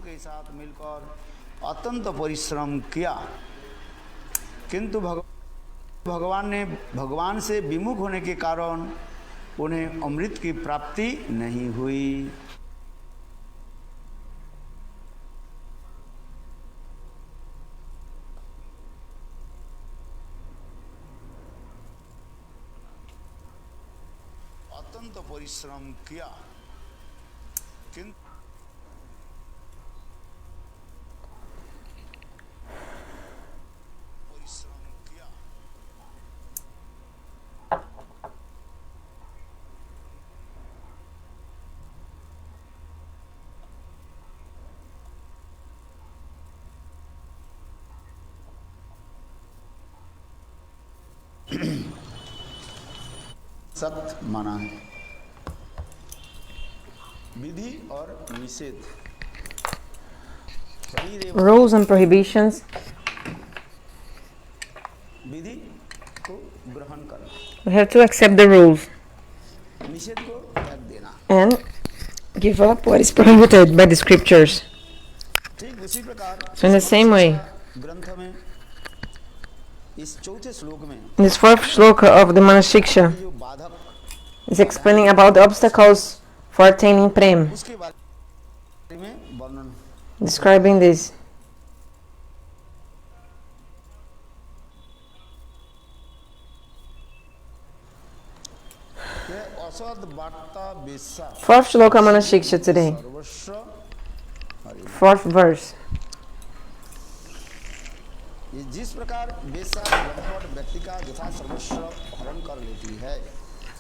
के साथ मिलकर अत्यंत परिश्रम किया, किंतु भगवान से विमुख होने के कारण उन्हें अमृत की प्राप्ति नहीं हुई। अत्यंत परिश्रम किया, किंतु सत्य माना है। विधि और निषेध, rules and prohibitions, विधि को ग्रहण करना, we have to accept the rules निषेध को त्याग देना, and give up what is prohibited by the scriptures. ठीक उसी प्रकार So in the same way, ग्रंथ में इस चौथे श्लोक में in this fourth shloka of the Manashiksha जो बाधक is explaining about the obstacles for attaining prem, उसके बारे में वर्णन, describing this. यह असद वार्ता बेसा Fourth shloka Manashiksha today, सर्वस्व हरि। fourth verse. ये जिस प्रकार बेसा लंपट व्यक्ति का यथा सर्वस्व हरण कर लेती है,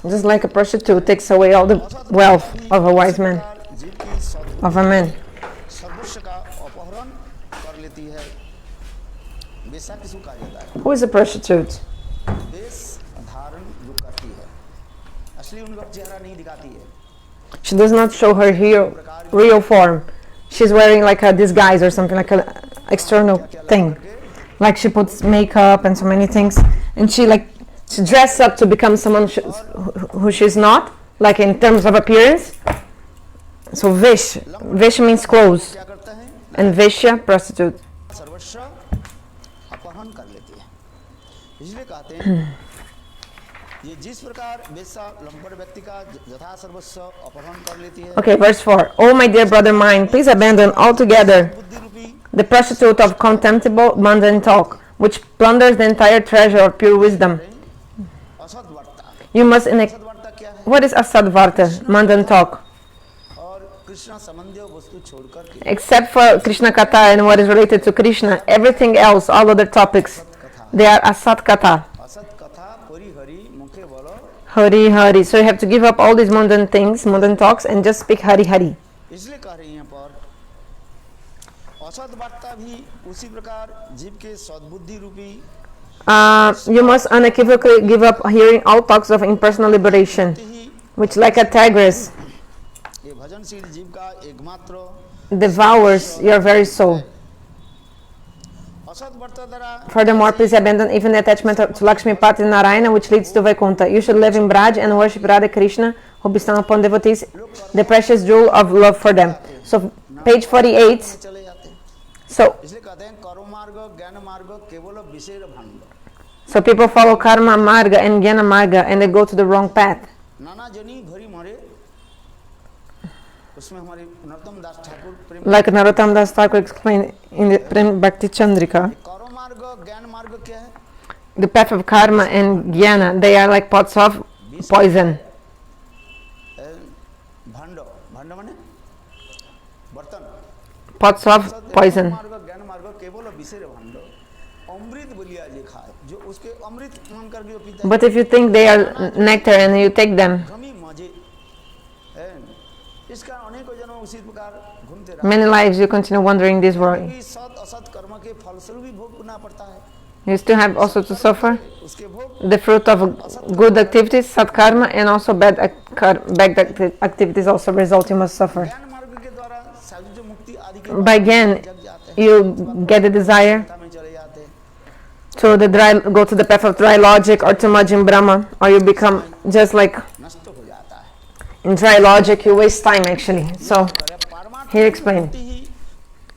Just like a prostitute takes away all the wealth of a wise man, जीव की सद of a man. सर्वस्व का अपहरण कर लेती है। बेसा किसको कहा जाता है? Who is a prostitute? वेश धारण जो करती है, असली उनका चेहरा नहीं दिखाती है। She does not show her real form. She's wearing like a disguise or something, like an external thing. Like she puts makeup and so many things, and she dresses up to become someone who she's not, like in terms of appearance. So vish means clothes, क्या करता है? and vishya, prostitute. सर्वस्व अपहरण कर लेती है। इसलिए कहते हैं ये जिस प्रकार बेसा लंपट व्यक्ति का यथा सर्वस्व अपहरण कर लेती है, Okay, verse 4. Oh my dear brother mine, please abandon altogether बुद्धि रूपी the prostitute of contemptible mundane talk, which plunders the entire treasure of pure wisdom. Asad वार्ता। You must असद वार्ता क्या है? What is asadvarta, mundane talk? और कृष्ण संबंधी वस्तु छोड़कर के Except for Krishna Katha and what is related to Krishna, everything else, all other topics, they are asat katha, असत कथा हरि हरि मुखे बोलो। hari hari. So you have to give up all these mundane things, mundane talks, and just speak hari hari. इसलिए कह रही हैं पर असद वार्ता भी उसी प्रकार जीव के सद्बुद्धि रूपी You must unequivocally give up hearing all talks of impersonal liberation, he which like a tigress ये भजनशील जीव का एकमात्र devours your very soul. Asad वार्ता द्वारा Furthermore, please abandon even the attachment to Lakshmi Pati Narayana, which leads to Vaikuntha. You should live in Braj and worship Radha Krishna, who bestow upon devotees the precious jewel of love for them. So, page 48. चले जाते हैं। So, इसलिए कहते हैं कर्म मार्ग ज्ञान मार्ग केवल विषय भंड। so people follow karma marga and jnana marga, and they go to the wrong path. नाना जनी भरी मरे, उसमें हमारे नरोत्तम दास ठाकुर प्रेम Like Narottam Das Thakur explained in the Prem Bhakti Chandrika, कर्म मार्ग ज्ञान मार्ग क्या है? the path of karma and jnana, they are like pots of poison. भंड भंड माने बर्तन। Pots of poison. मार्ग ज्ञान मार्ग केवल विषय भंड अमृत बोलिया जे खाए, जो उसके अमृत मान करके जो पीता है But if you think they are nectar and you take them, Brahmi मजे है। इसका अनेकों जन्म उसी प्रकार घूमते रहा। many lives you continue wandering this world. क्योंकि सत असत कर्म के फलस्वरूप भी भोग करना पड़ता है। You still have also to suffer उसके भोग the fruit of good activities, satkarma, and also bad activities also result. You must suffer. ज्ञान मार्ग के द्वारा सायुज्य मुक्ति आदि के By again, जग जाते हैं, you get the desire में चले जाते हैं। go to the path of dry logic or to merge in Brahma, or you become just like नष्ट हो जाता है। in dry logic. You waste time actually. So परमार्थ here explain. मुक्ति ही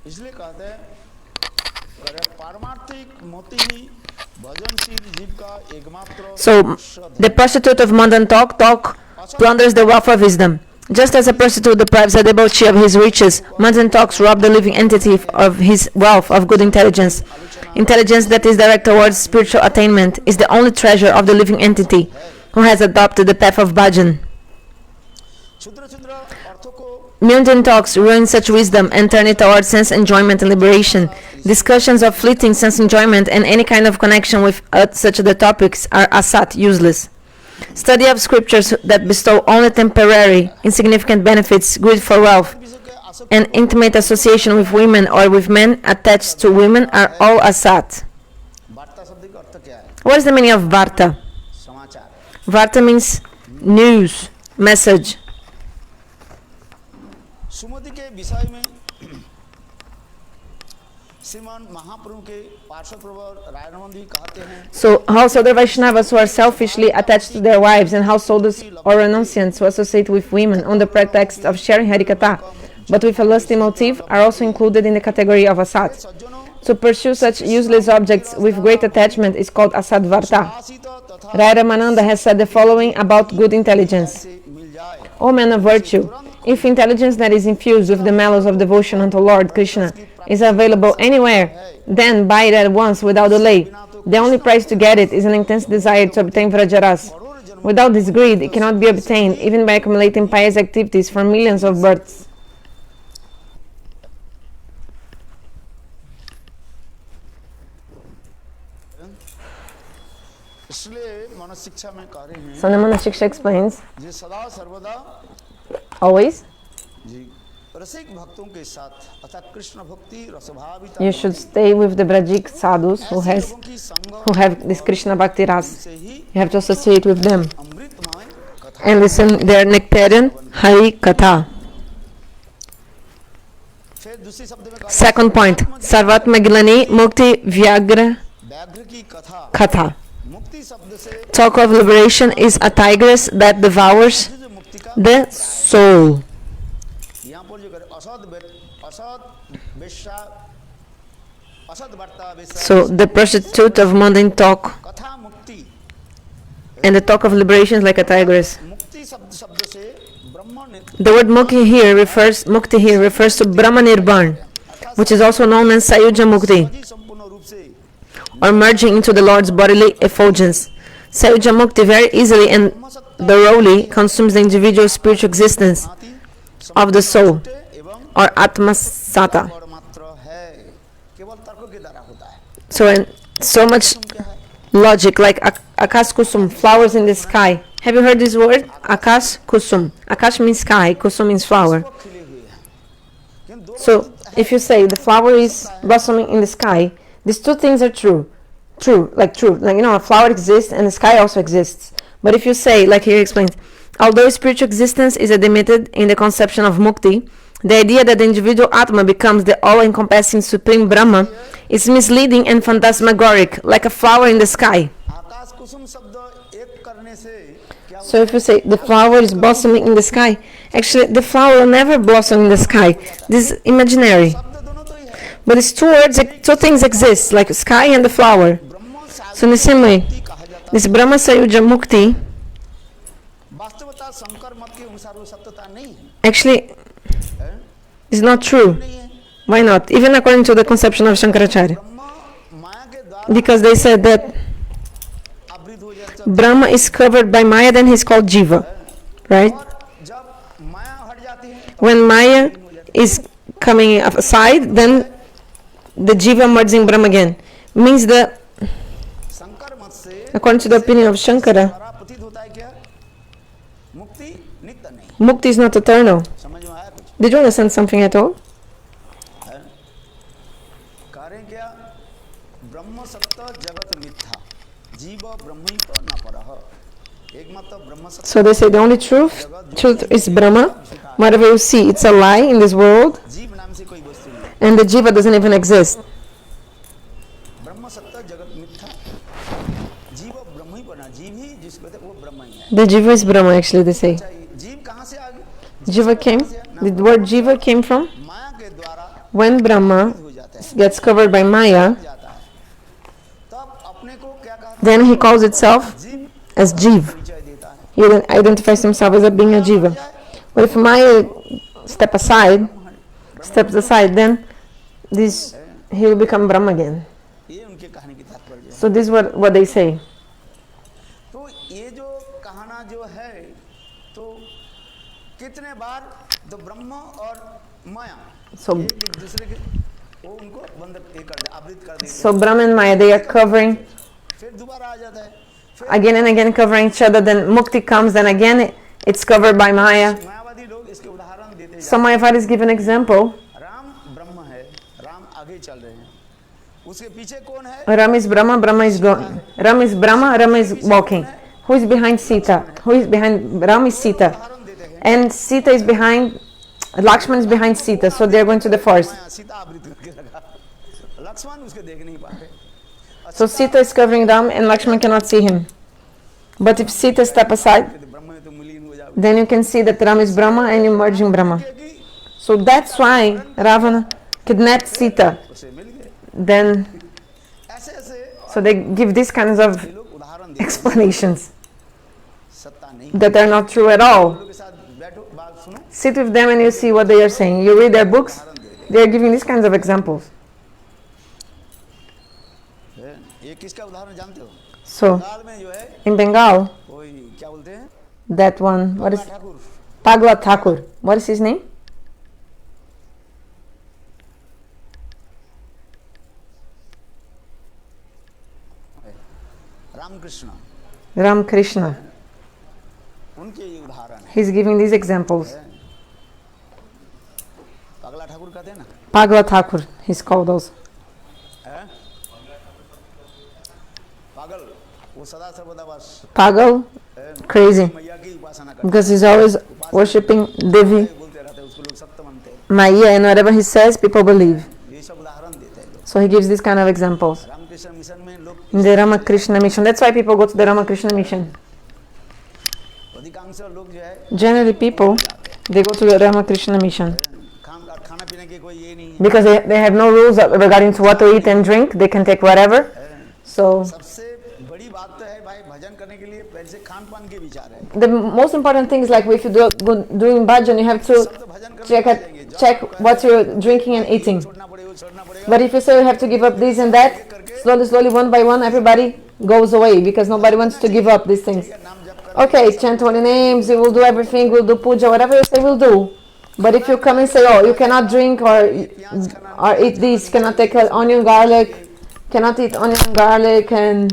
इसलिए कहते हैं पारमार्थिक मोती ही भजनशील जीव का एकमात्र So, the prostitute of mundane talk plunders the wealth of wisdom. Just as a prostitute deprives a debauchee of his riches, mundane talks rob the living entity of his wealth of good intelligence. Intelligence that is direct towards spiritual attainment is the only treasure of the living entity who has adopted the path of bhajan. क्षुद्र क्षुद्र अर्थों को Mundane talks ruin such wisdom and turn it towards sense enjoyment and liberation. Discussions of fleeting sense enjoyment and any kind of connection with such other topics are asat, useless. Study of scriptures that bestow only temporary, insignificant benefits, greed for wealth, विषय के आसक्त and intimate association with women or with men attached to women are all asat. वार्ता शब्द का अर्थ क्या है? What is the meaning of varta? समाचार। Varta means news, message. सुमति के विषय में श्रीमान महाप्रभु के पार्षद प्रवर रायरमन भी कहते हैं So, householder Vaishnavas who are selfishly attached to their wives and householders or renunciants who associate with women on the pretext of sharing Harikatha, but with a lusty motive, are also included in the category of asat. सज्जनों To pursue such useless objects with great attachment is called asad varta. आसित तथा Rai Ramananda has said the following about good intelligence. से मिल जाए O man of virtue, if intelligence that is infused with the mellows of devotion unto Lord Krishna is available anywhere, then buy it at once without delay. The only price to get it is an intense desire to obtain Vrajaras. Without this greed, it cannot be obtained even by accumulating pious activities for millions of births. इसलिए मनुष्य शिक्षा में कह रहे हैं So Namana Shiksha explains, जे सदा सर्वदा always जी रसिक भक्तों के साथ अर्थात कृष्ण भक्ति रसभाविता you should stay with the Brajik sadhus who लोगों की संग have this Krishna Bhakti Ras. से ही You have to associate with them अमृतमय कथा and listen their nectarian Hari Katha. फिर दूसरी शब्द में कहा Second point, Sarvatma Gilani Mukti Vyagra व्याघ्र की कथा Katha. मुक्ति शब्द से Talk of liberation is a tigress that devours जो मुक्ति का the soul. यहाँ पर जो करे असद वेश्या असद वार्ता वेश्या So the prostitute of mundane talk कथा मुक्ति and the talk of liberation is like a tigress. मुक्ति शब्द से ब्रह्म ने The word Mukti here refers to Brahma Nirban, which is also known as Sayuja Mukti, सजी संपूर्ण रूप से or merging into the Lord's bodily effulgence. Sayuja Mukti very easily and thoroughly consumes the individual spiritual existence of the soul, एवं or Atma Sata. और मात्र है केवल तर्क के द्वारा होता है So, and so much क्या है logic, like Akash Kusum, flowers in the sky. Have you heard this word? Akash Kusum. Akash means sky, Kusum means flower. वो खिले हुए हैं लेकिन दो So, if you say the flower is blossoming in the sky, these two things are true. True. Like, a flower exists and the sky also exists. But if you say, like here explains, although spiritual existence is admitted in the conception of mukti, the idea that the individual Atma becomes the all-encompassing Supreme Brahma is misleading and phantasmagoric, like a flower in the sky. आकाश कुसुम शब्द एक करने से क्या So if you say the flower is blossoming in the sky, actually the flower will never blossom in the sky. This is imaginary. शब्द दोनों तो ही है But it's two things exist, like sky and the flower. Brahma So in the same way, कहा जाता this Brahma Sayuja Mukti है वास्तवता शंकर मत के अनुसार वो सत्यता नहीं है actually हैं? is not true. नहीं है Why not? Even according to the conception of Shankaracharya. ब्रह्म माया के द्वारा Because they said that आवृत हो जाता Brahma is covered by Maya, then he's called Jiva. Right? और जब माया हट जाती है When Maya is coming aside, then the Jiva merging Brahma again. Means that, Shankar मत से according to the opinion of Shankara, द्वारा प्रतीत होता है क्या मुक्ति नित्य नहीं Mukti is not eternal. समझ में आया कुछ Did you understand something at all? है? कह रहे हैं क्या ब्रह्म सत्य जगत मिथ्या जीव ब्रह्म ही पर न परः एकमात्र ब्रह्म सत्य So they say the only truth is Brahma. Whatever you see, it's a lie in this world, जीव नाम से कोई वस्तु नहीं and the Jiva doesn't even exist. ब्रह्म सत्य जगत मिथ्या जीव ब्रह्म ही बना जीव ही जिसको कहते हैं वो ब्रह्म ही है The Jiva is Brahma, actually, they say. जीव कहाँ से आ गया Jiva came, the word Jiva came from माया के द्वारा When Brahma हो जाता है, gets covered by Maya, जाता है, तब अपने को क्या कहता then he calls itself है? जीव as Jiv. परिचय देता है। He then identifies himself as being a Jiva. But if Maya steps aside, then this he will become Brahma again. ये उनके कहने की तात्पर्य है। So this is what they say. तो ये जो कहना जो है, तो कितने बार तो ब्रह्म और माया So एक दूसरे के वो उनको बंद ये कर दे, आवृत कर देते हैं। so Brahma and Maya, they are covering फिर दोबारा आ जाता है, फिर again and again, covering each other. Then Mukti comes, then again it's covered by Maya. मायावादी लोग इसके उदाहरण देते हैं। So Mayavadis give an example. Ram ब्रह्म है, राम आगे चल रहे हैं, उसके पीछे कौन है? Ram is Brahma, Brahma is going. Ram is Brahma, Rama is walking. Who is behind Sita? Who is behind Ram is Sita. उदाहरण देते हैं। And Sita is behind, Lakshman is behind Sita. So they're going to the forest. माया सीता आवृत करके रखा, लक्ष्मण उसके देख नहीं पाते। So Sita is covering Ram and Lakshman cannot see him. But if Sita step aside, ब्रह्म में तो मुलीन हो जाओगे, then you can see that Ram is Brahma and you merge in Brahma. क्योंकि So that's why Ravana kidnapped Sita. उसे मिल गए। Then, ऐसे ऐसे so they give these kinds of ये लोग उदाहरण देते हैं, explanations सत्ता नहीं। that are not true at all. लोगों के साथ बैठो, बात सुनो, Sit with them and you see what they are saying. You read their books, they are giving these kinds of examples. ये किसका उदाहरण जानते हो? So, बाद में जो है in Bengal, कोई क्या बोलते हैं, that one, what is Thakur, Pagla Thakur? What is his name? Ramakrishna, Ram Krishna. उनके ये उदाहरण है। He's giving these examples. पगला ठाकुर कहते हैं ना, Pagla Thakur, he's called also. हैं? पागल, वो सदा सर्वदा बस Pagal, crazy, मैया की उपासना करते because he's always worshipping Devi, हैं, बोलते रहते हैं, उसको लोग सत्य मानते हैं। Maya, and whatever he says, people believe. ये सब उदाहरण देते हैं लोग। So he gives these kind of examples. Ramakrishna Mission में लोग In the Ramakrishna mission, that's why people go to the Ramakrishna mission. अधिकांश लोग जो है Generally, people, they go to the Ramakrishna mission खाना पीने के कोई ये नहीं है। because they have no rules regarding to what to eat and drink. They can take whatever. So सबसे बड़ी बात तो है भाई, भजन करने के लिए पहले से खान पान के विचार है। the most important thing is like if you doing bhajan, you have to सब तो भजन करने check what you're drinking and eating. छोड़ना पड़ेगा। But if you say you have to give up this and that, slowly, one by one, everybody goes away because nobody wants to give up these things. नाम जप कर Okay, chant holy names, we will do everything, we'll do puja, whatever you say, we'll do. But if you come and say, oh, you cannot drink or eat this, cannot take onion, garlic, cannot eat onion, garlic, and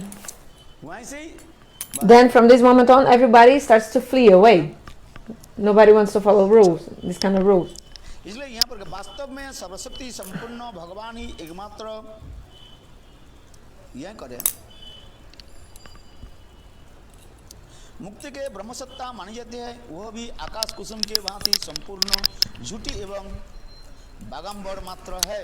वहीं से ही then from this moment on, everybody starts to flee away. Nobody wants to follow rules, these kind of rules. इसलिए यहाँ पर वास्तव में सर्वशक्ति संपूर्ण भगवान ही एकमात्र यह करे। मुक्ति के ब्रह्मसत्ता मानी जाती है, वह भी आकाश कुसुम के भांति संपूर्ण झूठी एवं बागंबर मात्र है।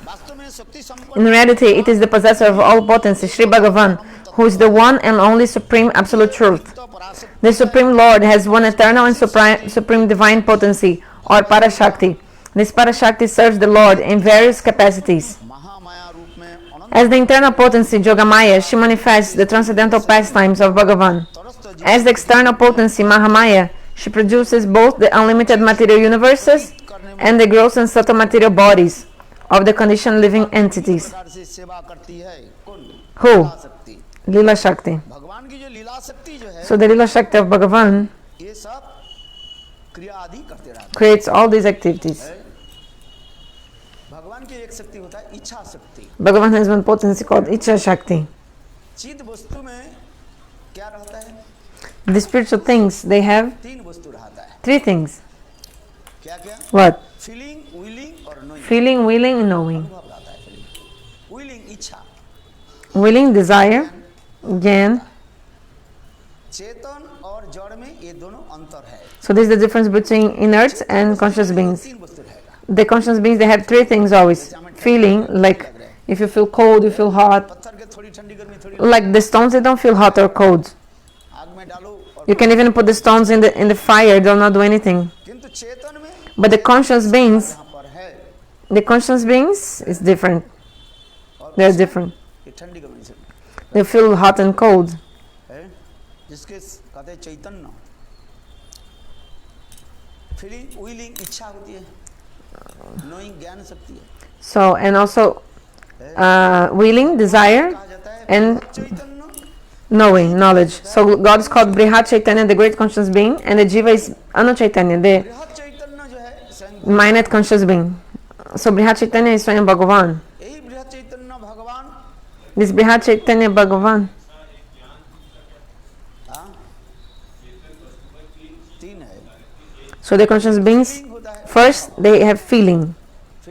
वास्तव में शक्ति संपन्न In reality, it is the possessor of all potency, Sri Bhagavan, who is the one and only supreme absolute truth. Parashakti The Supreme Lord has one eternal and supreme divine potency, or Parashakti. This Parashakti serves the Lord in various capacities. Mahamaya रूप में अनंत As the internal potency, Jogamaya, she manifests the transcendental pastimes of Bhagavan. तरस्त As the external potency, Mahamaya, she produces both the unlimited material universes and the gross and subtle material bodies of the conditioned living entities. प्रकार से सेवा करती है। कौन? Who? लीला शक्ति। Lila Shakti. भगवान की जो लीला शक्ति जो है, So the Lila Shakti of Bhagavan ये सब क्रिया आदि करते रहते creates all these activities. हैं। भगवान की एक शक्ति होता है इच्छा शक्ति। Bhagavan has one potency called Icha Shakti. चित्त वस्तु में क्या रहता है? The spiritual things, they have तीन वस्तु रहता है। three things. क्या क्या? What? फीलिंग, विलिंग और नोइंग। Feeling, willing, knowing. अनुभव रहता है फीलिंग। विलिंग इच्छा, Willing, desire, ज्ञान. चेतन और जड़ में ये दोनों अंतर है। So this is the difference between inert and conscious beings. तीन वस्तु रहेगा। The conscious beings, they have three things always. Feeling, like if you feel cold, you feel hot. पत्थर के थोड़ी ठंडी गर्मी थोड़ी Like the stones, they don't feel hot or cold. आग में डालो और You can even put the stones in the fire, they'll not do anything. किंतु चेतन में But the conscious beings, यहाँ पर है The conscious beings is different. और They're उसमें different. ये ठंडी condition They feel hot and cold. है, जिसके कहते हैं चैतन्य फीलिंग विलिंग इच्छा होती है, नोइंग ज्ञान शक्ति है, So, and also willing, desire, कहा जाता है and Chaitanya knowing, knowledge. So God is called Brihat Chaitanya, the great conscious being, and the Jiva is Anu Chaitanya, the बृहद चैतन्य जो है स्वयं minute conscious being. So Brihat Chaitanya is Swayam Bhagavan. यही बृहद चैतन्य भगवान This Brihat Chaitanya Bhagavan. हाँ, तीन है, So the conscious beings, feeling होता है, first they have feeling.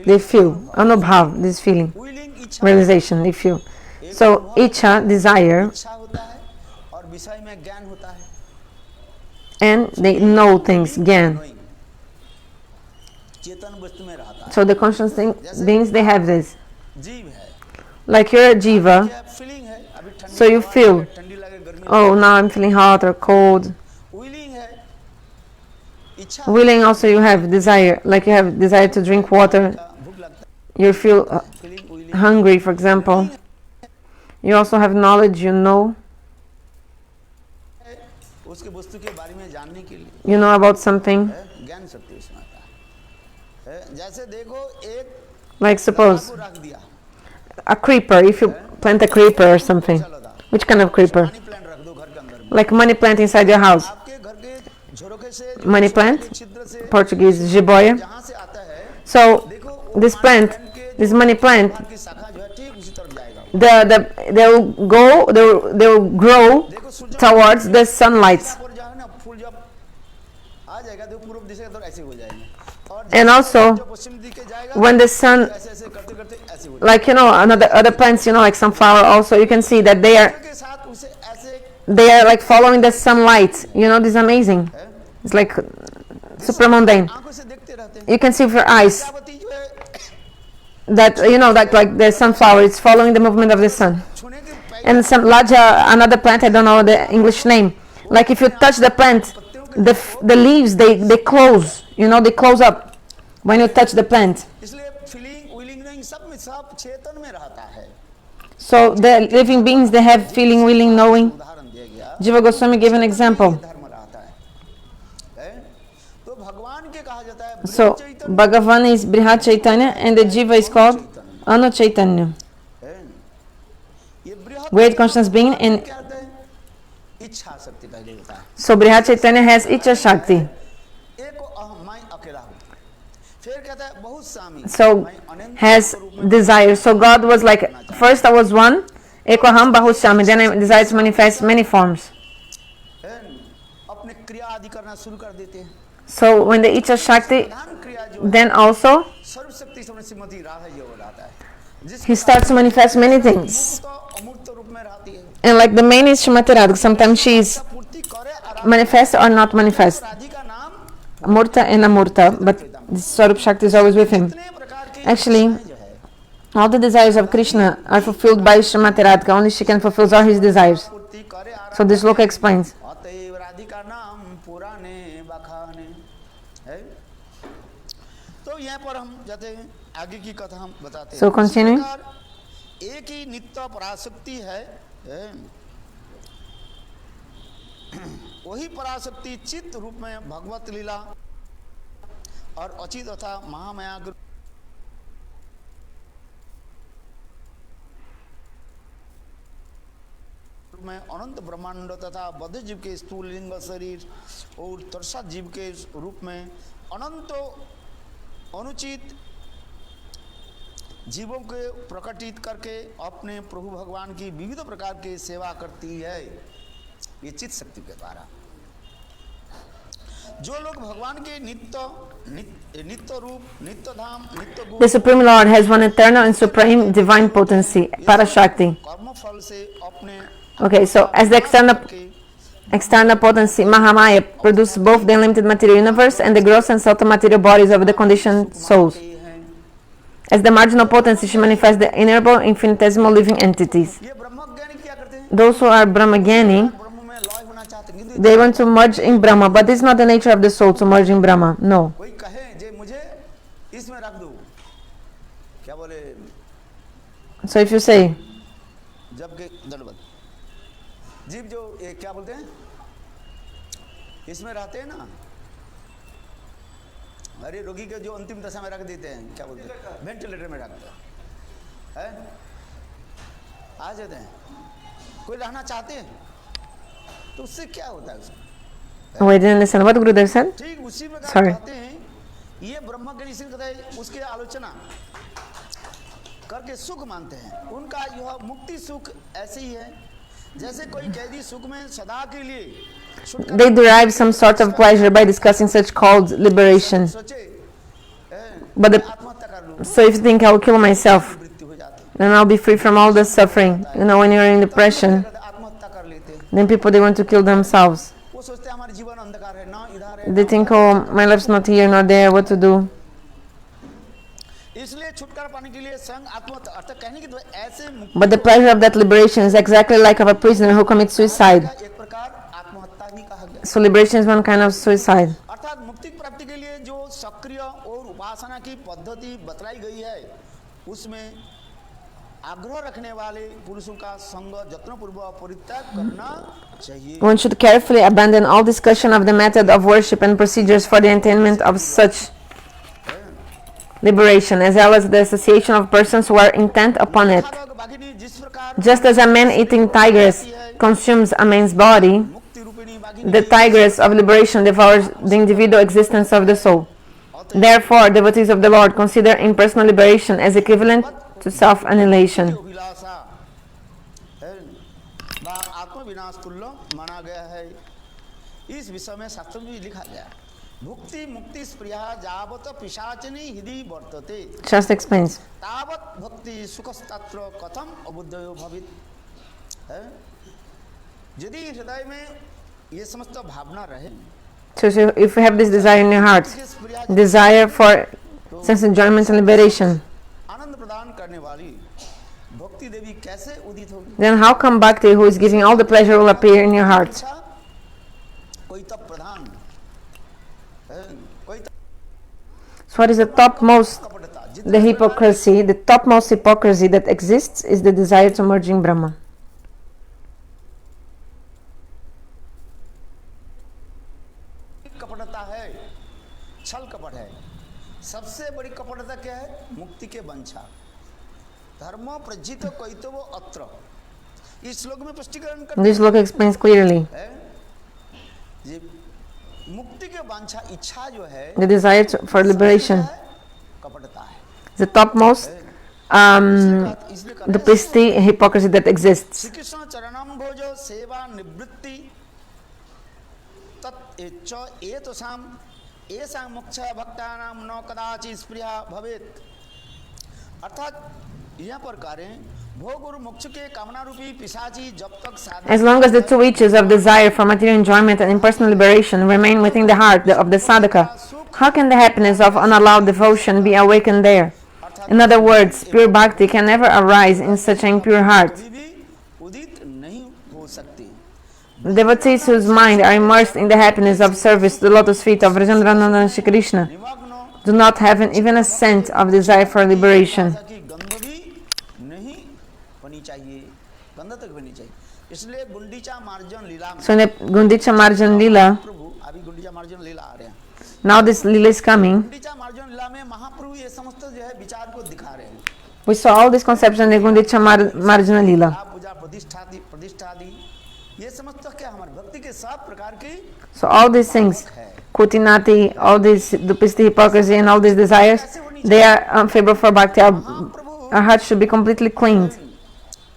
They feel, Anubhav, this feeling, willing इच्छा, realization, they feel. So Icha, desire, इच्छा होता है और विषय में ज्ञान होता है, and they know things, Gyan. knowing, चेतन वस्तु में रहता है, So the conscious beings, they have this. जीव है, Like you're a Jiva, feeling है, अभी ठंडी so you हवा feel, है, ठंडी लगे गर्मी oh, now I'm feeling hot or cold. Willing है, इच्छा Willing also you have desire, like you have desire to drink water, भूख लगता you feel है, feeling willing hungry, for example. You also have knowledge, you know उसके वस्तु के बारे में जानने के लिए you know about something. है, ज्ञान शक्ति उसमें आता है, जैसे देखो एक Like suppose को रख दिया, a creeper, if you plant a creeper or something. चलो दा, Which kind of creeper? Money plant रख दो घर के अंदर में, Like money plant inside your house. आपके घर के झरोखे से Money plant, छिद्र से Portuguese jiboia. जहाँ से आता है, So देखो this plant, this money plant, की शाखा जो है ठीक उसी तरफ जाएगा, they will grow देखो सूरज towards the sunlight. पर जो है ना फूल जब आ जाएगा तो पूर्व दिशा की तरफ ऐसे हो जाएंगे, और And also जो पश्चिम दिखे जाएगा when the sun, ऐसे ऐसे करते करते ऐसे हो like other plants, like sunflower also, you can see that जाएगा, के साथ उसे ऐसे they are like following the sunlight. This is amazing. It's like super mundane. आंखों से देखते रहते हैं, You can see with your eyes Prajapati जो है that that like the sunflower, it's following the movement of the sun. छूने के पहले And some another plant, I don't know the English name. Like if you touch the plant, the leaves they close. They close up when you touch the plant. इसलिए feeling willing नहीं, सब में सब चेतन में रहता है, So the living beings, they have feeling, willing, knowing. उदाहरण दिया गया, Jiva Goswami gave an example. धर्म रहता है, तो भगवान के कहा जाता है So Bhagavan is Brihat Chaitanya and the Jiva is called Anu Chaitanya, है, ये बृहद great conscious being. And क्या कहते हैं, इच्छा शक्ति पहले होता है, so Brihat Chaitanya has Icha Shakti. एक अहम मैं अकेला हूँ, फिर कहता है बहुत स्वामी, So मैं अनंत has रूप में desire. So God was like, first I was one, Ekoham Bahushami, then I desire to manifest many forms. है, अपने क्रिया आदि करना शुरू कर देते हैं, So when the Icha Shakti, प्रधान क्रिया जो है then also सर्व शक्ति से श्रीमती राधा जी हो जाता है, he starts to manifest many things. तो अमूर्त रूप में रहती है, And like the main is Shrimati Radha, sometimes she is पूर्ति करे manifest or not manifest, राधि का नाम, Murta and Amurta, but the Swarup Shakti is always with him. इतने प्रकार की Actually, इच्छाएं जो है all the desires of Krishna are fulfilled by Shrimati Radhika, only she can fulfill all his desires. पूर्ति करे So this loka explains. अतएव राधि का नाम पुराने बखाने है, तो यहाँ पर हम जाते हैं आगे की कथा हम बताते हैं। So continue. इस प्रकार एक ही नित्य पराशक्ति है, वही पराशक्ति चित्त रूप में भगवत लीला और अचित तथा महामाया में अनंत ब्रह्मांड तथा बद्ध जीव के स्थूल लिंग शरीर और तरसा जीव के रूप में अनंत अनुचित जीवों के प्रकटित करके अपने प्रभु भगवान की विविध प्रकार की सेवा करती है, ये चित्त शक्ति के द्वारा। जो लोग भगवान के नित्य रूप, नित्य धाम, नित्य गुण, The Supreme Lord has one eternal and supreme divine potency, Parashakti. कर्म फल से अपने Okay, so as the external potency, Mahamaya, produces both the unlimited material universe and the gross and subtle material bodies of the conditioned souls. As the marginal potency, she manifests the ineffable, infinitesimal living entities. ये ब्रह्मज्ञानी क्या करते हैं? Those who are Brahmagyani, ब्रह्म में लय होना चाहते हैं, किंतु they want to merge in Brahma, but this is not the nature of the soul to merge in Brahma. No. कोई कहे जे मुझे इसमें रख दो, क्या बोले, So if you say, जबकि दंडवत जीव जो ये क्या बोलते हैं, इसमें रहते हैं ना, अरे रोगी के जो अंतिम दशा में रख देते हैं, क्या बोलते हैं, वेंटिलेटर में रखते हैं, आ जाते हैं, कोई रहना चाहते हैं तो उससे क्या होता है उसको, oh, I didn't listen. What Gurudev said? ठीक उसी प्रकार Sorry. चाहते हैं ये ब्रह्म के निश्चित कहते हैं, उसके आलोचना करके सुख मानते हैं। उनका यह मुक्ति सुख ऐसे ही है जैसे कोई कैदी सुख में सदा के लिए छुटकारा They derive some sort of pleasure by discussing such called liberation. सोचे, But the, आत्महत्या कर लूं, so if you think I'll kill myself, मृत्यु हो जाती है, then I'll be free from all the suffering. You know, when you're in depression, आत्महत्या कर लेते हैं। then people, they want to kill themselves. वो सोचते हैं हमारे जीवन अंधकार है, ना इधर है, They think, oh, my life's not here, not there, what to do. इसलिए छुटकारा पाने के लिए संग आत्महत्या, अर्थात कहने की तो ऐसे मुक्ति But the pleasure of that liberation is exactly like of a prisoner who commits suicide. का एक प्रकार आत्महत्या ही कहा गया। So liberation is one kind of suicide. अर्थात मुक्ति की प्राप्ति के लिए जो सक्रिय और उपासना की पद्धति बतलाई गई है उसमें आग्रह रखने वाले पुरुषों का संग जत्नपूर्वक परित्याग करना चाहिए। One should carefully abandon all discussion of the method of worship and procedures for the attainment of such liberation, as well as the association of persons who are intent upon it. भाग भागिनी जिस प्रकार Just as a man-eating tigress consumes a man's body, मुक्ति रूपिणी भागिनी the tigress of liberation devours the individual existence of the soul. Therefore, devotees of the Lord consider impersonal liberation as equivalent to self-annihilation. अभिलाषा है बा आत्मविनाश तुल्य माना गया है। इस विषय में शास्त्र में लिखा गया है, भुक्ति मुक्ति स्प्रिया जावत पिशाचिनी हृदि वर्तते Shastra explains. तावत भक्ति सुखस्तत्र कथम अबुद्धयो भवित है। यदि हृदय में ये समस्त भावना रहे, So if you have this desire in your heart, desire for sense enjoyment and liberation, आनंद प्रदान करने वाली भक्ति देवी कैसे उदित होगी? then how come Bhakti, who is giving all the pleasure, will appear in your heart? अच्छा, कोई तब प्रधान है, कोई तब So what is the topmost, कपटता, the hypocrisy, the topmost hypocrisy that exists is the desire to merge in Brahman. कपटता है, छल कपट है। सबसे बड़ी कपटता क्या है? मुक्ति के वंशा, धर्म प्रजित कइतव अत्र। इस श्लोक में स्पष्टीकरण करते This look explains clearly हैं ये मुक्ति के वांछा इच्छा जो है the desire for liberation. कपटता है। The topmost इसलिए कहते हैं, duplicity, hypocrisy that exists. Shri Krishna चरणम भोज सेवा निवृत्ति तत् एच एतसाम एषा मोक्ष भक्तानां न कदाचित् स्पृहा भवेत्। अर्थात यहाँ पर करें भोग और मोक्ष के कामना रूपी पिशाची जब तक साधक As long as the two itches of desire for material enjoyment and impersonal liberation remain within the heart of the sadhaka, how can the happiness of unallowed devotion be awakened there? In other words, pure bhakti can never arise in such an impure heart. कभी भी उदित नहीं हो सकती। Devotees whose mind are immersed in the happiness of service to the lotus feet of Rajendrananda and Shri Krishna निमग्न do not have even a scent of desire for liberation. की गंध भी नहीं बनी चाहिए, गंध तक बनी चाहिए। इसलिए गुंडीचा मार्जन लीला में So in the Gundicha Marjan Leela, प्रभु अभी गुंडीचा मार्जन लीला आ रहे हैं। now this Leela is coming. Gundicha मार्जन लीला में महाप्रभु ये समस्त जो है विचार को दिखा रहे हैं। We saw all these concepts in the Gundicha Marjana Leela. आप पूजा प्रतिष्ठा आदि ये समस्त क्या हमारे भक्ति के सब प्रकार की So all these things, Kutinati, all this duplicity, hypocrisy and all these desires, they are unfavorable for bhakti. Our heart should be completely cleaned.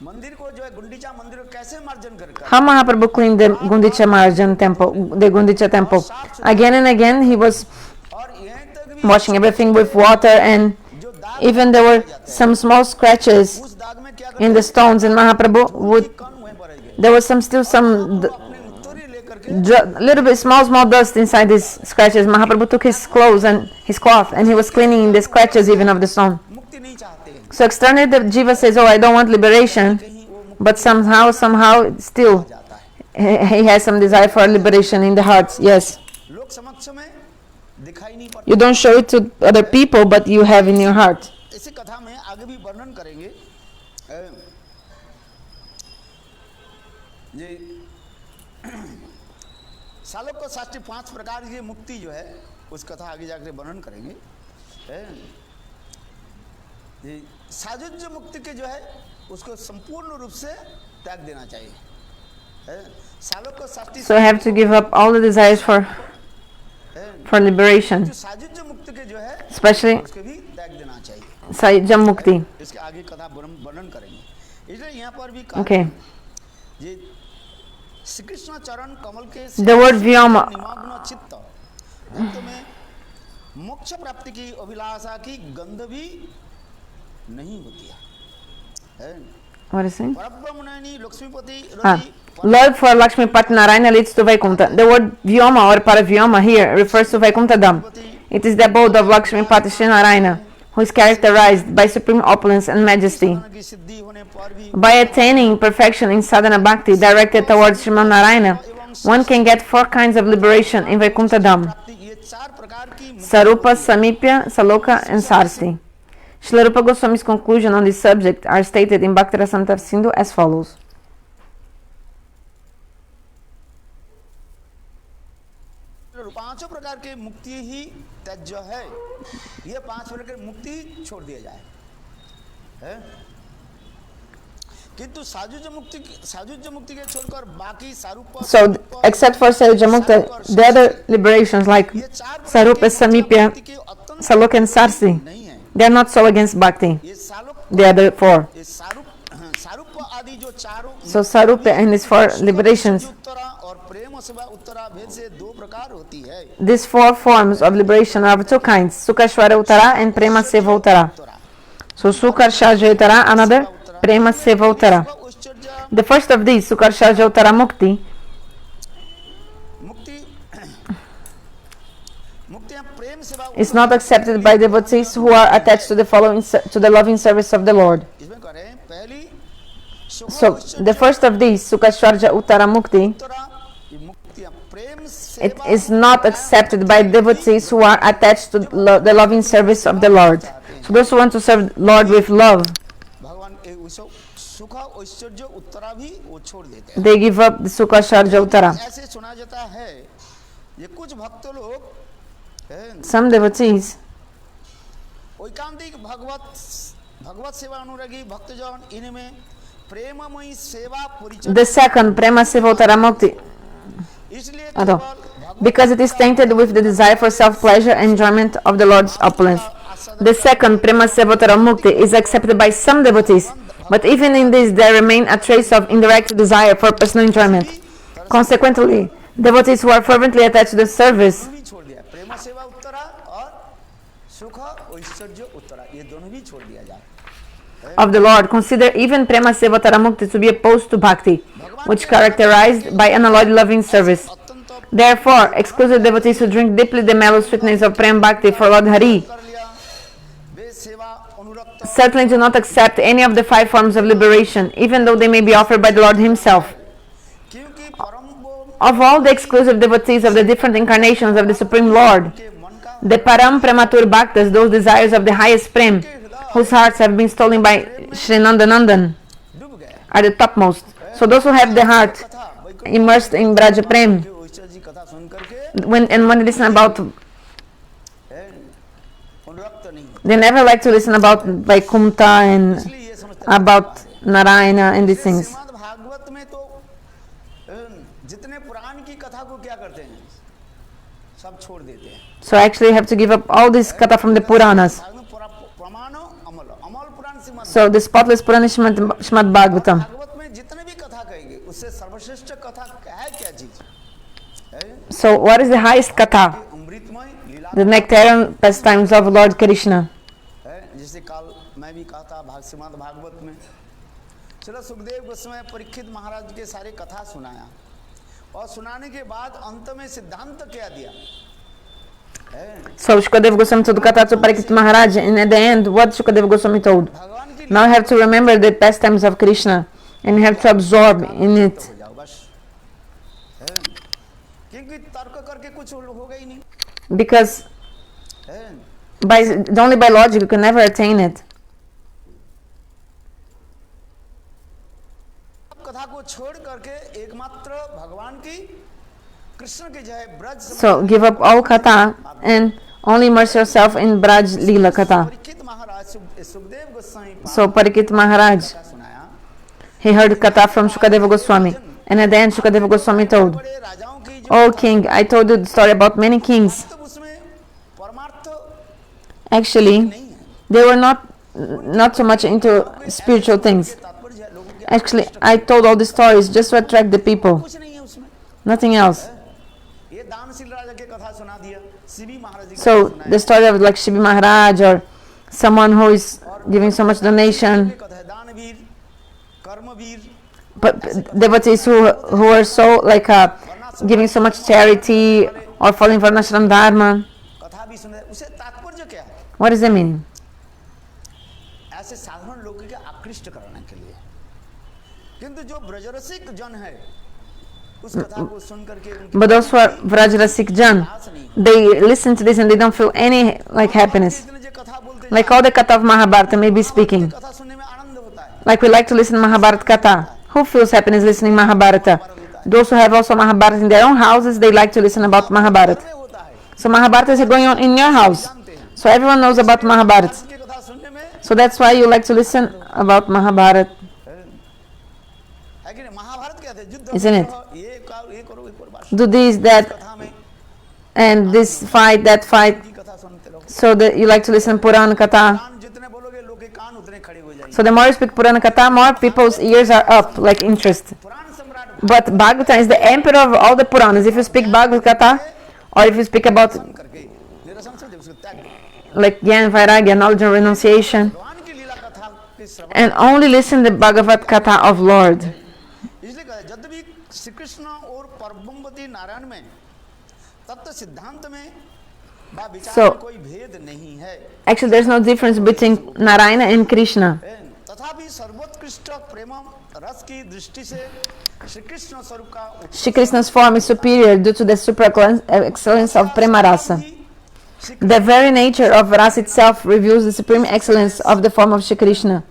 मंदिर को जो है गुंडीचा मंदिर को कैसे मार्जन कर How Mahaprabhu cleaned the Gundicha Marjan temple, the Gundicha temple? Again and again he was और यहाँ तक भी washing everything with water, and जो दाग even there were some small scratches उस दाग में क्या in the stones, and Mahaprabhu would, कण हुए पड़े गए there was still some अपने उत्तरी लेकर के little bit small dust inside these scratches. Mahaprabhu took his clothes and his cloth and he was cleaning the scratches even of the stone. मुक्ति नहीं चाहते हैं। So externally the jiva says, oh, I don't want liberation, कहीं वो मुक्ति but somehow still जाता है। he has some desire for liberation in the heart. Yes, लोग समक्ष में दिखाई नहीं पड़ता। you don't show it to other people, but you have in your heart. इसी कथा में आगे भी वर्णन करेंगे। ये सालों को शास्त्री 5 प्रकार की मुक्ति जो है उस कथा आगे जाकर वर्णन करेंगे। ये साजुज्य मुक्ति के जो है उसको संपूर्ण रूप से त्याग देना चाहिए। सालों को Shastri So I have to give up all the desires for liberation, जो साजुज्य मुक्ति के जो है especially उसके भी त्याग देना चाहिए। Sajam Mukti. इसके आगे कथा वर्णन करेंगे। इसलिए यहाँ पर भी कहा Okay. ये श्री कृष्ण चरण कमल के The word Vyoma. निमग्न चित्त अंत में मोक्ष प्राप्ति की अभिलाषा की गंध भी नहीं होती है। What is it? परब्रह्मण्यनी Lakshmipati Ah, love for Lakshmi Narayana leads to Vaikuntha. The word Vyoma or Paravyoma here refers to Vaikuntha Dham. It is the abode of Lakshmi Narayana, who is characterized by supreme opulence and majesty. की सिद्धि होने पर भी By attaining perfection in sadhana bhakti directed towards Sriman Narayana, one can get 4 kinds of liberation in Vaikuntha Dham: प्राप्ति ये 4 प्रकार की Sarupa, Samipya, Saloka, and Sarsti. Srila Rupa Goswami's conclusion on this subject are stated in Bhakti Rasamrita Sindhu as follows. पांचों प्रकार के मुक्ति ही त्याज्य है। ये 5 प्रकार की मुक्ति छोड़ दिया जाए है। किंतु साजुज्य मुक्ति के छोड़कर बाकी सारूप So, except for Saruja Mukta, the other liberations like Sarupa, Samipya, Saloka, and Sarsi, नहीं है। they are not so against bhakti, ये सालोक the other 4. ये सारूप आदि जो चारों So, Sarupa and his 4 liberations, Uttara और प्रेम सेवा उत्तरा भेद से 2 प्रकार होती है। these 4 forms of liberation are of 2 kinds, Sukashwara Uttara and Prema Seva Uttara. So, Sukarshaja Uttara, another, Prema Seva Uttara. Aishwarya The first of these, Sukarshaja Uttara Mukti, मुक्ति प्रेम सेवा is not accepted by devotees who are attached to the loving service of the Lord. इसमें करें पहली So, the first of these, Sukashwarja Uttara Mukti, Uttara ये मुक्ति प्रेम it सेवा is not accepted by devotees who are attached to the loving service of the Lord. So, those who want to serve Lord with love, भगवान सुख ऐश्वर्य उत्तरा भी वो छोड़ देते हैं। they give up the Sukashwarja Uttara. ऐसे सुना जाता है ये कुछ भक्त लोग Some devotees, एकांतिक भगवत सेवा अनुरागी भक्तजन इनमें प्रेममयी सेवा परिचय the second, Prema Seva Uttara Mukti, इसलिए Ado. केवल because it is tainted with the desire for self-pleasure and enjoyment of the Lord's opulence. The second, Prema Seva Uttara Mukti, is accepted by some devotees, but even in this there remain a trace of indirect desire for personal enjoyment. Consequently, devotees who are fervently attached to the service भी छोड़ दिया प्रेम सेवा उत्तरा और सुख ऐश्वर्य उत्तरा ये दोनों भी छोड़ दिया जाए। of the Lord consider even Prema Seva Uttara Mukti to be opposed to Bhakti, which characterized by unalloyed loving service. अत्यंत Therefore, exclusive devotees who drink deeply the mellow sweetness of Prem Bhakti for Lord Hari कर लिया वे सेवा अनुरक्त certainly do not accept any of the 5 forms of liberation, even though they may be offered by the Lord Himself. क्योंकि परम Of all the exclusive devotees of the different incarnations of the Supreme Lord, के मन का the Param Prematur Bhaktas, those desires of the highest Prem, whose hearts have been stolen by Sri Nandanandan, डूब गया are the topmost. So those who have the heart कथा Vaikuntha immersed in Braja Prem, के ऐश्वर्य जी कथा सुन करके when they listen about, अनुरक्त नहीं they never like to listen about Vaikuntha and इसलिए ये समझते हैं। about Narayana and these things. Shrimad Bhagavat में तो जितने पुराण की कथा को क्या करते हैं सब छोड़ देते हैं। So I actually have to give up all this katha from the Puranas. प्रमाण अमल अमल पुराण Shrimad So the spotless Purana Shrimad Bhagavatam. Bhagavat में जितने भी कथा कहेंगे उससे सर्वश्रेष्ठ कथा है क्या चीज है? So what is the highest katha? अमृतमय Leela The nectarian pastimes of Lord Krishna. है जिसे काल मैं भी कहा था श्रीमद् भागवत में चलो सुखदेव गोस्वामी परीक्षित महाराज के सारे कथा सुनाया और सुनाने के बाद अंत में सिद्धांत क्या दिया है? So Shukadev Goswami told Katha to Parikshit Maharaj, and at the end, what Shukadev Goswami told? भगवान की Now you have to remember the pastimes of Krishna, and you have to absorb in it. हो जाओ बस है? क्योंकि तर्क करके कुछ होगा ही नहीं Because है? only by logic you can never attain it. कथा को छोड़ करके एकमात्र भगवान की कृष्ण की जय Braj So give up all katha and only immerse yourself in Braj Leela Katha. परिचित महाराज Sukhdev Goswami So Parikit Maharaj, कथा सुनाया he heard katha from Shukadeva Goswami, and at the end Shukadeva Goswami told, बड़े राजाओं की जो "Oh king, I told you the story about many kings. तो उसमें परमार्थ Actually, नहीं है they were not so much into spiritual things. तात्पर्य है लोगों के Actually, I told all these stories just to attract the people, कुछ नहीं है उसमें nothing else." ये दानशील राजा की कथा सुना दिया सीबी महाराज जी की So कथा the story of like Shibi Maharaj or someone who is giving so much donation, की कथा है दानवीर कर्मवीर but devotees who are so like giving so much charity or following Varnashram Dharma. कथा भी सुने उसे तात्पर्य क्या है What is the meaning? ऐसे साधारण लोगों के आकृष्ट करने के लिए किंतु जो ब्रजरसिक जन है उस कथा को सुन करके उनके But those who are Vrajrasik Jan, पास नहीं they listen to this and they don't feel any like happiness. इतने जो कथा बोलते Like all the katha of Mahabharata may be speaking. कथा सुनने में आनंद होता है Like we like to listen to Mahabharata katha. Who feels happiness listening Mahabharata? Those who have also Mahabharata in their own houses, they like to listen about Mahabharata. में होता है So Mahabharata is going on in your house. So everyone knows about Mahabharata. की कथा सुनने में So that's why you like to listen about Mahabharata. है कि नहीं महाभारत क्या थे युद्ध Isn't it? ये करो एक और बात Do this, that, कथा में and this fight, that fight. की कथा सुनते रहो So that you like to listen Purana Katha. कान जितने बोलोगे लोग के कान उतने खड़े हो जाएंगे So the more you speak Purana Katha, more people's ears are up, like interest. पुराण सम्राट But Bhagavatam is the emperor of all the Puranas. If you speak Bhagavad Katha, or if you speak about करके निरसन से उसको त्याग दो। like Gyan, Vairagya, knowledge and renunciation, भगवान की लीला कथा के श्रवण and only listen the Bhagavad Katha of Lord. इसलिए कहा यद्यपि श्री कृष्ण और परब्रह्मवती नारायण में तत्व सिद्धांत में व विचार So- में कोई भेद नहीं है Actually, there's no difference between Narayana and Krishna. तथापि सर्वोत्कृष्ट प्रेम रस की दृष्टि से श्री कृष्ण स्वरूप का Shri Krishna's form is superior due to the super excellence of Prema Rasa. The very nature of Rasa itself reveals the supreme excellence of the form of Shri Krishna.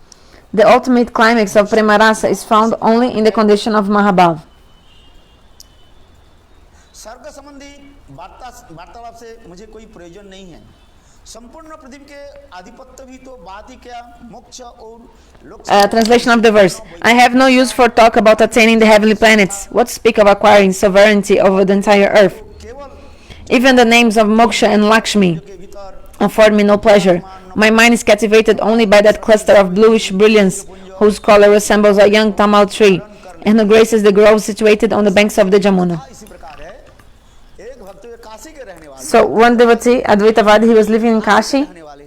The ultimate climax of Prema Rasa is found only in the condition of Mahabhav. स्वर्ग संबंधी वार्तालाप से मुझे कोई प्रयोजन नहीं है संपूर्ण पृथ्वी के आधिपत्य भी तो बात ही क्या मोक्ष और लोक Translation of the verse. I have no use for talk about attaining the heavenly planets. What to speak of acquiring sovereignty over the entire earth? केवल Even the names of Moksha and Lakshmi के भीतर afford me no pleasure. My mind is captivated only by that cluster of bluish brilliance whose color resembles a young tamal tree and who graces the grove situated on the banks of the Jamuna. इसी प्रकार है एक भक्त जो काशी के रहने वाले So one devotee, Advaitavadi, he was living in Kashi रहने वाले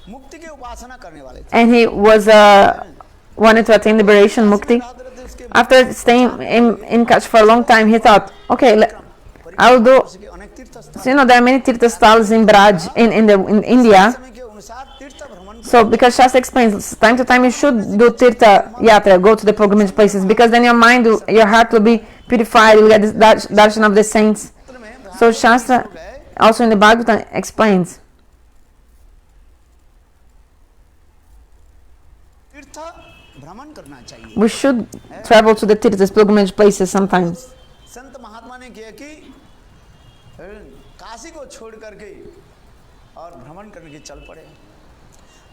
मुक्ति की उपासना करने वाले थे and he was wanted to attain liberation, mukti. रात रहते उसके After staying in Kashi for a long time, he thought, okay, I will do. उसके अनेक तीर्थ स्थान So there are many tirtha stalls in Braj in India. समय के अनुसार तीर्थ भ्रमण So because Shastra explains, time to time you should do tirtha yatra, go to the pilgrimage places, because then your mind, your heart will be purified. You'll get the darshan of the saints. में So Shastra, also in the Bhagavatam, explains. तीर्थ भ्रमण करना चाहिए We should travel to the tirthas, pilgrimage places sometimes. संत महात्मा ने किया कि काशी को छोड़ करके और भ्रमण करके चल पड़े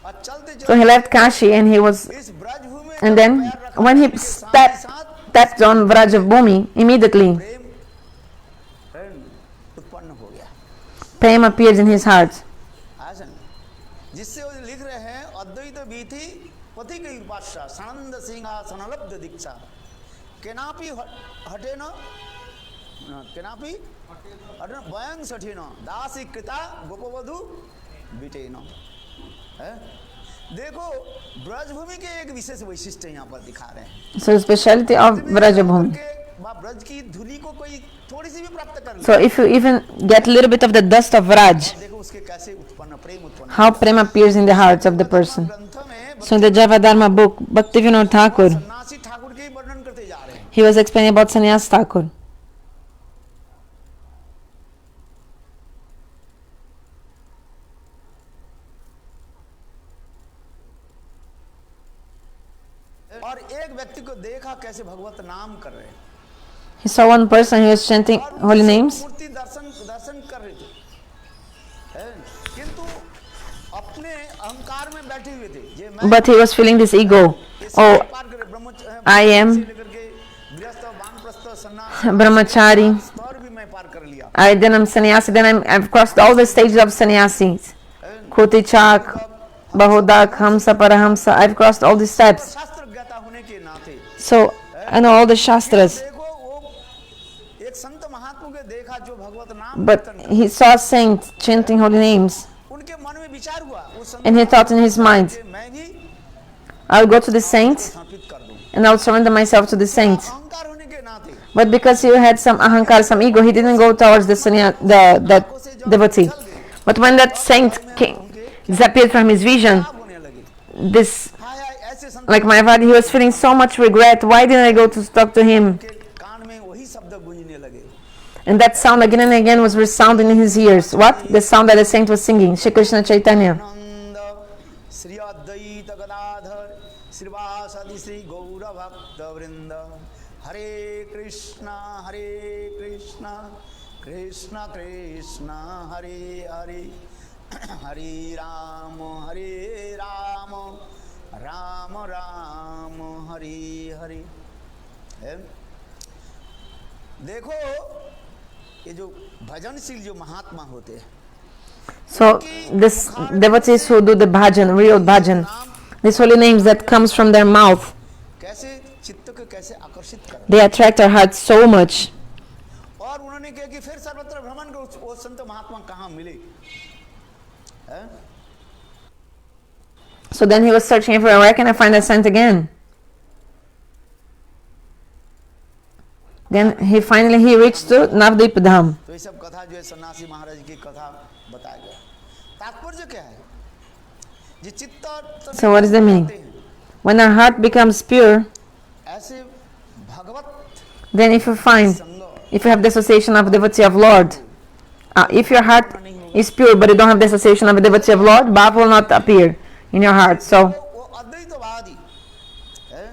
और चलते So he left Kashi and he was, इस ब्रजभूमि में and then पैर रखा when he के साथ ही साथ stepped on Vraja Bhumi, immediately प्रेम उत्पन्न हो गया Prem appeared in his heart. आसन जिससे वो लिख रहे हैं अद्वैत बीथी पति की उपास्या सानंद सिंहासनलब्ध दीक्षा केनापि हटे न केनापि हटे न वयं सठे न दासी कृता गोपवधु बीटे न है देखो ब्रजभूमि के एक विशेष वैशिष्ट्य यहाँ पर दिखा रहे हैं So the speciality of Vraja Bhumi. Braj की धूलि को कोई थोड़ी सी भी प्राप्त कर ले So if you even get a little bit of the dust of Vraj, देखो उसके कैसे उत्पन्न प्रेम उत्पन्न how Prem appears in the hearts of the person. ग्रंथ में So in the Javadharma book, Bhaktivinoda Thakur, सन्यासी ठाकुर के ही वर्णन करते जा रहे हैं he was explaining about Sannyas Thakur. और एक व्यक्ति को देखा कैसे भगवत नाम कर रहे हैं He saw one person who was chanting holy names, मूर्ति दर्शन दर्शन कर रहे थे हैं? किंतु अपने अहंकार में बैठे हुए थे ये मैं but he was feeling this ego. Oh, पार करे I am लेकर के गृहस्थ वानप्रस्थ सन्यास brahmachari. स्तर भी मैं पार कर लिया Then I'm sannyasi. Then I've crossed all the stages of sannyasis. Kutichak, Bahodak, Hamsa, Parahamsa. I've crossed all the steps. शास्त्र ज्ञाता होने के नाते So I know all the shastras. देखो वो एक संत महात्मा के देखा जो भगवत नाम But he saw a saint chanting holy names. उनके मन में विचार हुआ उस संत And he thought in his mind, के मैं भी I'll go to the saint स्थापित कर दूं and I'll surrender myself to the saint. अहंकार होने के नाते But because he had some ahankar, some ego, he didn't go towards that devotee. But when that saint disappeared from his vision, खराब होने लगे this, हाय हाय ऐसे संत like my father, he was feeling so much regret. Why didn't I go to talk to him? के कान में वही शब्द गूंजने लगे And that sound again and again was resounding in his ears. What? The sound that the saint was singing, Shri Krishna Chaitanya. आनंद श्री अद्वैत गदाधर श्रीवासादि श्री गौर भक्त वृंद हरे कृष्णा कृष्ण कृष्ण हरे हरे हरे राम राम राम हरे हरे है? देखो ये जो भजनशील जो महात्मा होते हैं So this devotees who do the bhajan, real bhajan, these holy names that comes from their mouth, कैसे चित्त को कैसे आकर्षित कर they attract our hearts so much. और उन्होंने कहा कि फिर सर्वत्र भ्रमण करो वो संत महात्मा कहाँ मिले हैं? So then he was searching everywhere, where can I find a saint again? Then he finally reached to Navdeep Dham. तो ये सब कथा जो है सन्यासी महाराज की कथा बताया गया तात्पर्य क्या है ये चित्त So what is the meaning? When our heart becomes pure, ऐसे भगवत then if you find, संग if you have the association of devotee of Lord, if your heart is pure but you don't have the association of a devotee of Lord, Bhav will not appear in your heart. So वो अद्वैतवादी है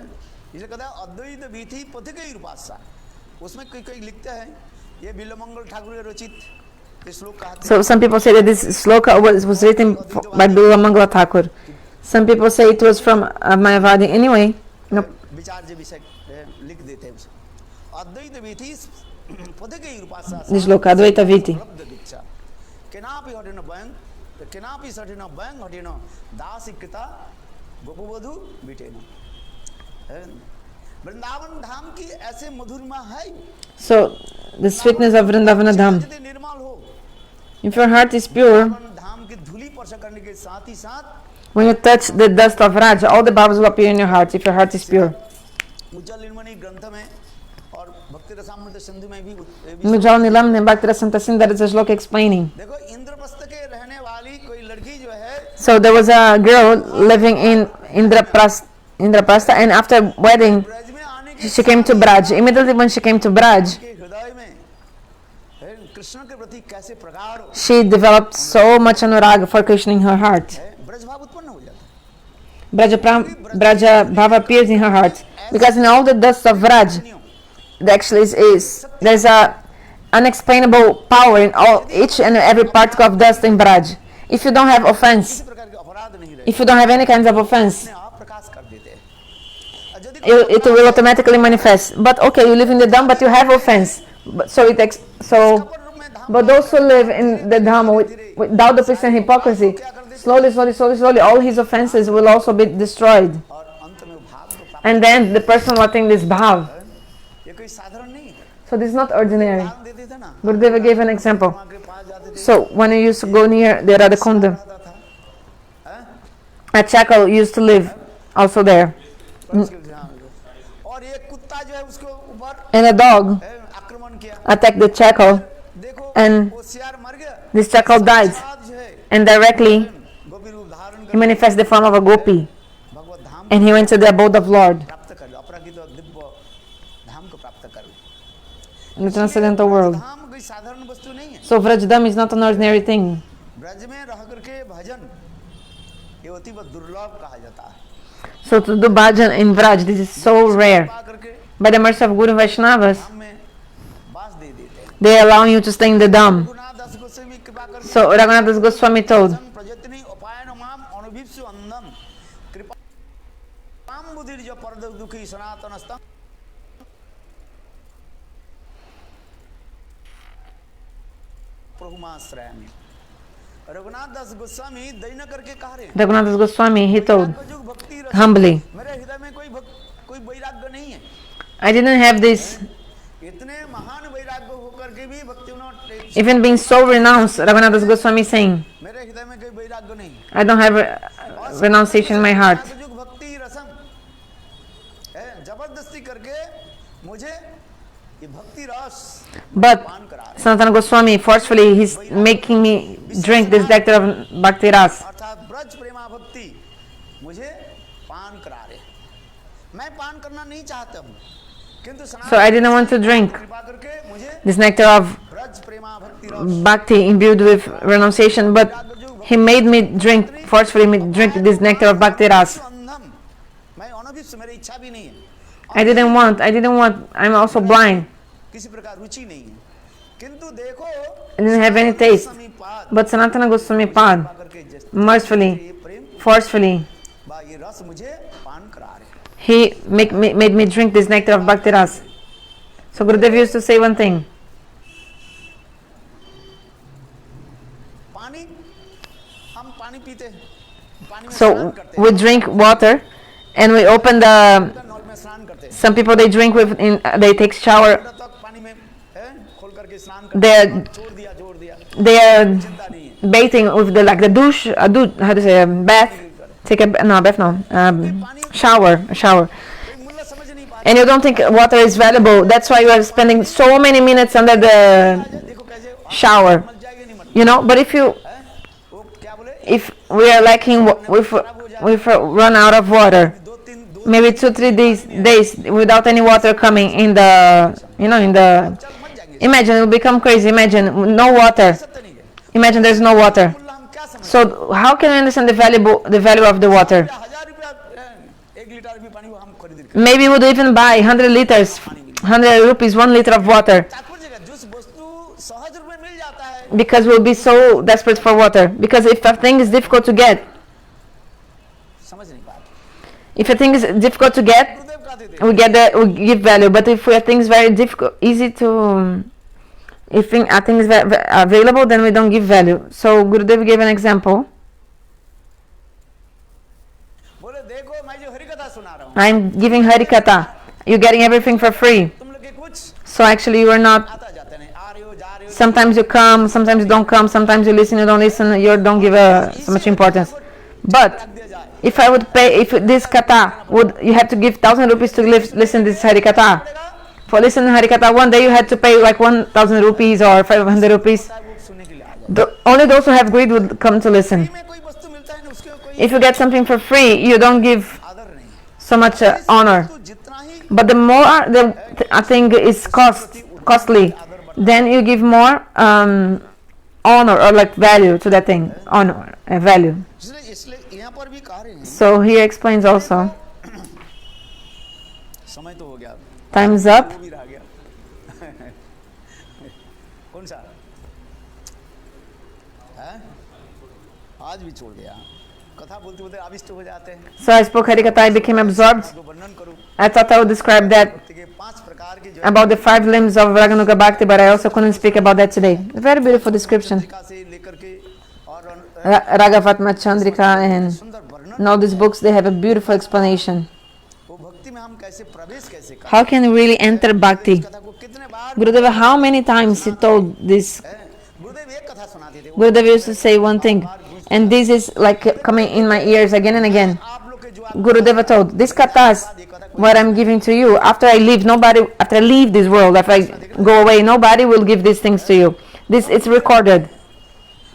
इसलिए कहता है अद्वैत विधि पथिक उपासना उसमें कई कई लिखते हैं ये बिल्वमंगल ठाकुर के रचित ये श्लोक कहते So some people say that this sloka was written by Bilamangala Thakur. Some people say it was from Mayavadi. Anyway, no. हैं विचार जो विषय लिख देते हैं अद्वैत विधि पथिक उपासना This sloka, Advaita Viti. केनापि हटेन व्यंग केनापि सटेन व्यंग हटेन दासिकृता गोपवधु बिटेन वृंदावन धाम की ऐसे मधुरमा है So the sweetness of Vrindavana Dham. यदि निर्मल हो If your heart is pure, Vrindavan धाम की धूली स्पर्श करने के साथ ही साथ when you touch the dust of Raj, all the bhavas will appear in your heart if your heart is pure. उज्जवल निर्मणी ग्रंथ में और भक्ति रसामृत सिंधु में भी Mujal Nilam ne Bhakti Rasanta Sindh, there is a shloka explaining. देखो इंद्रप्रस्थ के रहने वाली कोई लड़की जो है So there was a girl living in Indraprastha, and after wedding, Braj में आने के she came to Braj. Immediately when she came to Braj, के हृदय में कृष्ण के प्रति कैसे प्रगाढ़ she developed so much anurag for Krishna in her heart. है ब्रज भाव उत्पन्न हो जाता है Braja Bhava appears in her heart. Because in all the dust of Braj, there actually there's a unexplainable power in each and every particle of dust in Braj. If you don't have offense, किसी प्रकार के अपराध नहीं रहे if you don't have any kinds of offense, अपने आप प्रकाश कर देते हैं और यदि it will automatically manifest. But okay, you live in the Dham, but you have offense. But those who live in the Dham without the and hypocrisy, slowly, all his offenses will also be destroyed. और अंत में वो भाव को प्राप्त And then the person will attain this bhav. ये कोई साधारण नहीं है So this is not ordinary. उदाहरण देते थे ना Gurudeva gave an example. वहाँ के पास जाते थे So when you used to go near the Radhakunda, आता था हैं? a chacal used to live also there. और एक कुत्ता जो है उसके ऊपर And a dog आक्रमण किया attacked the chacal, देखो and वो सियार मर गया this chacal died. बाद जो है And directly गोपी रूप धारण he कर manifested the form of a gopi. Bhagavad Dham And he went to the abode of Lord, प्राप्त कर अपरागित दिव्य धाम को प्राप्त कर in the transcendental world. धाम कोई साधारण वस्तु नहीं है So Vrajdam is not an ordinary thing. Braj में रह करके भजन ये अति दुर्लभ कहा जाता है So to do bhajan in Vraj, this is so rare. कृपा करके By the mercy of Guru Vaishnavas, हम में बास दे देते हैं। they allow you to stay in the Dham. Gurunath दास गोस्वामी कृपा करके So Raghunath Das Goswami told, प्रजतनी उपायन माम अनुभीप्सु अंधम कृपा पाम बुधिर जो परद दुखी सनातन स्तम प्रभुमाश्रयामि। रघुनाथ दास गोस्वामी दैन्य करके कह रहे हैं Raghunath Das Goswami, he told जो भक्ति रस humbly, मेरे हृदय में कोई वैराग्य नहीं है। I didn't have this, इतने महान वैराग्य होकर के भी भक्ति even being so renounced, Raghunath Das Goswami saying, मेरे हृदय में कोई वैराग्य नहीं। I don't have renunciation in my heart. जो भक्ति रसम है जबरदस्ती करके मुझे ये भक्ति रस But पान करा रहे हैं। Sanatana Goswami, forcefully, he's making me drink this nectar of Bhakti Ras. अर्थात ब्रज प्रेमा भक्ति मुझे पान करा रहे हैं। मैं पान करना नहीं चाहता हूँ किंतु So I didn't want to drink कृपा करके मुझे this nectar of ब्रज प्रेमा भक्ति रस Bhakti imbued with renunciation, but he made me drink, forcefully me drink this nectar of Bhakti Ras. अंधम मैं अनभिष्ट मेरी इच्छा भी नहीं है I didn't want, I'm also blind. किसी प्रकार रुचि नहीं है किंतु देखो I didn't have any taste. समीपात But Sanatana Goswami Pad, करके जिस mercifully, ये प्रेम forcefully, बा ये रस मुझे पान करा रहे हैं। he made me drink this nectar of Bhakti Ras. So Gurudev used to say one thing. पानी हम पानी पीते हैं पानी में स्नान So करते हैं we drink water and we open the, नल में स्नान करते हैं some people they drink with, they take shower, तक पानी में है खोल करके स्नान करते they हैं are, छोड़ दिया they are चिंता नहीं है bathing with the, like the douche, how to say, a bath, take a, no, bath no, shower, a shower. कोई मूल्य समझ नहीं पा And you don't think water is valuable, that's why you are spending so many minutes under the रहे देखो कैसे shower, मर जाएगा नहीं मर you know. But if you, है वो क्या बोले if we are lacking, we've run out of water, दो maybe 2-3 days without any water coming in the, you know, in the, चल मर जाएंगे imagine it will become crazy. Imagine no water, सत्य नहीं है imagine there's no water. मूल्य हम क्या समझ So how can we understand the value of the water? 1000 रुपया 1 लीटर भी पानी वो हम खरीद के Maybe we would even buy 100 liters, 100 rupees, 1 liter of water, तात्पर्य है जिस वस्तु सहज रूप में मिल जाता है because we'll be so desperate for water. Because if a thing is difficult to get, समझ नहीं पा रहे if a thing is difficult to get, गुरुदेव का देते we give value. But if a thing is very difficult, easy to, if a thing is available, then we don't give value. So Gurudev gave an example. बोले देखो मैं जो हरि कथा सुना रहा हूँ I'm giving Harikatha. You're getting everything for free. तुम लोग के कुछ So actually you are not, आता जाते नहीं आ रहे हो जा रहे हो sometimes you come, sometimes you don't come, sometimes you listen, you don't listen, you don't give so much importance. But रख दिया जाए if I would pay, if this kata would, you have to give 1,000 rupees to listen this Harikatha. For listening to Harikatha, one day you had to pay like 1,000 rupees or 500 rupees. वो सुनने के लिए आ जाए Only those who have greed would come to listen. में कोई वस्तु मिलता है ना उसके कोई If you get something for free, you don't give आदर नहीं so much honor. तो जितना ही But the more a thing is costly, then you give more honor or like value to that thing, honor, value. इसलिए यहाँ पर भी कह रहे हैं So he explains also. समय तो हो गया Time's up. वो भी रह गया कौन सा है आज भी छोड़ दिया कथा बोलते बोलते आविष्ट हो जाते हैं So I spoke Harikatha, I became absorbed. तो वर्णन करूं I thought I would describe that भक्ति के 5 प्रकार के जो about the 5 limbs of Raganuga Bhakti, but I also couldn't speak about that today. A very beautiful description. तरीका से लेकर के और Ragavatma Chandrika and सुंदर वर्णन and all these books, they have a beautiful explanation. वो भक्ति में हम कैसे प्रवेश कैसे कर How can we really enter Bhakti? कथा को कितने बार Gurudeva, how many times he told this? गुरुदेव एक कथा सुनाते थे वो Gurudeva used to say one thing, and this is like coming in my ears again and again. आप लोग के जो Gurudeva told, these kathas, what I'm giving to you, after I leave this world, after I go away, nobody will give these things to you. This, it's recorded.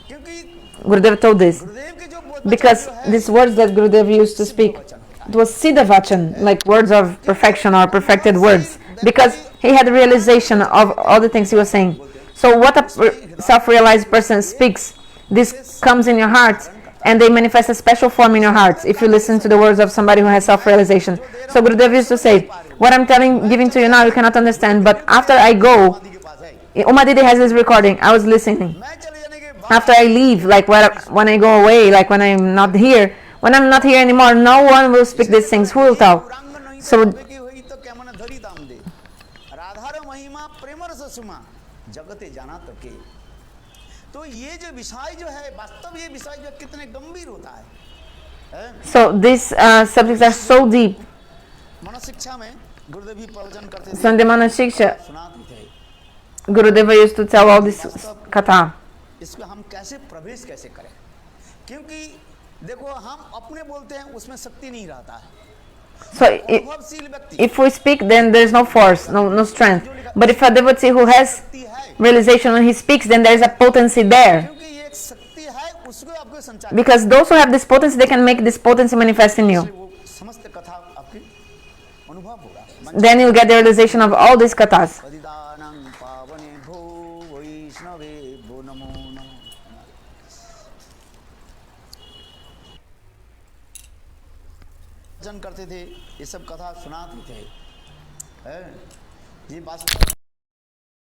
क्योंकि Gurudeva told this. गुरुदेव के जो वचन Because जो है these words that Gurudeva used to speak, it was Siddha Vachan, like words of perfection or perfected words. Because he had realization of all the things he was saying. So what a self-realized person speaks, this comes in your heart and they manifest a special form in your hearts if you listen to the words of somebody who has self-realization. So Gurudev used to say, what I'm giving to you now, you cannot understand, but after I go, Uma Didi has this recording, I was listening. After I leave, like when I go away, like when I'm not here anymore, no one will speak these things. Who will tell? So जगते जाना तो के तो ये जो विषय जो है वास्तव ये विषय जो कितने गंभीर होता है so these subjects are so deep. मन शिक्षा में गुरुदेव भी प्रवचन करते थे Sunday Mana Shiksha, सुनाते थे Gurudeva used to tell all this katha. इसको हम कैसे प्रवेश कैसे करें क्योंकि देखो हम अपने बोलते हैं उसमें शक्ति नहीं रहता है So if we speak, then there is no force, no strength. But if a devotee who has realization when he speaks, then there is a potency there. Because those who have this potency, they can make this potency manifest in you. Then you'll get the realization of all these kathas. करते थे ये सब कथा सुनाते थे ये बात